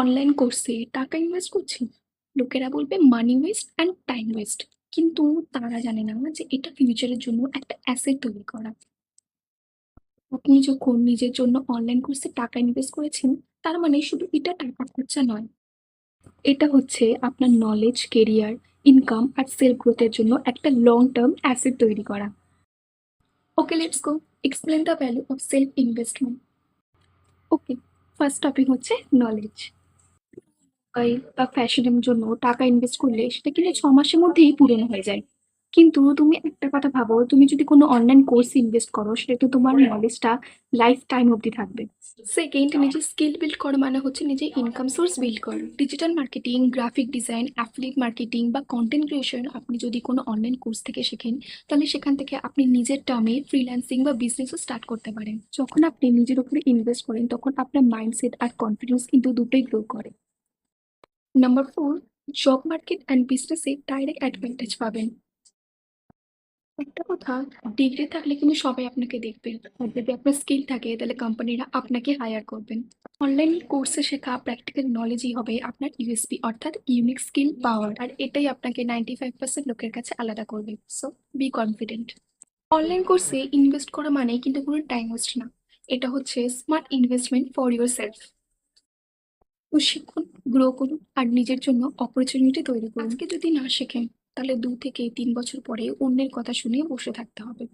Online কোর্সে টাকা invest করছি, লোকেরা বলবে মানি ওয়েস্ট অ্যান্ড টাইম ওয়েস্ট। কিন্তু তারা জানে না যে এটা ফিউচারের জন্য একটা অ্যাসেট তৈরি করা। আপনি যখন নিজের জন্য অনলাইন কোর্সে টাকা ইনভেস্ট করেছেন, তার মানে শুধু এটা টাকা খরচা নয়, এটা হচ্ছে আপনার নলেজ, কেরিয়ার, ইনকাম আর সেলফ গ্রোথের জন্য একটা লং টার্ম অ্যাসেট তৈরি করা। Okay, let's go explain the value of self investment. Okay, first topic হচ্ছে নলেজ। বা ফ্যাশনের জন্য টাকা ইনভেস্ট করলে সেটা কিন্তু 6 মাসের মধ্যেই পুরনো হয়ে যায়। কিন্তু তুমি একটা কথা ভাবো, তুমি যদি কোনো অনলাইন কোর্স ইনভেস্ট করো, সেটা তো তোমার নলেজটা লাইফ টাইম অবধি থাকবে। সেকেন্ড, নিজের স্কিল বিল্ড করা মানে হচ্ছে নিজের ইনকাম সোর্স বিল্ড করা। Digital marketing, graphic design, affiliate marketing বা কন্টেন্ট ক্রিয়েশন আপনি যদি কোনো অনলাইন কোর্স থেকে শেখেন, তাহলে সেখান থেকে আপনি নিজের টার্মে ফ্রিল্যান্সিং বা বিজনেসও স্টার্ট করতে পারেন। যখন আপনি নিজের উপরে ইনভেস্ট করেন, তখন আপনার মাইন্ডসেট আর কনফিডেন্স কিন্তু দুটোই গ্রো করে। Number four, job market and বিজনেসে ডাইরেক্ট অ্যাডভান্টেজ পাবেন। একটা কথা, ডিগ্রি থাকলে কিন্তু সবাই আপনাকে দেখবে, আর যদি আপনার স্কিল থাকে তাহলে কোম্পানিরা আপনাকে হায়ার করবেন। অনলাইন কোর্সে শেখা প্র্যাকটিক্যাল নলেজই হবে আপনার ইউএসপি, অর্থাৎ ইউনিক স্কিল পাওয়ার, আর এটাই আপনাকে 95% লোকের কাছে আলাদা করবে। So be confident. অনলাইন কোর্সে ইনভেস্ট করা মানেই কিন্তু কোনো টাইম ওয়েস্ট না, এটা হচ্ছে smart investment for your self. তো শিখুন, গ্রো করুন আর নিজের জন্য অপরচুনিটি তৈরি করুন। আজকে যদি না শেখেন, তাহলে 2 থেকে 3 বছর পরে অন্যের কথা শুনে বসে থাকতে হবে।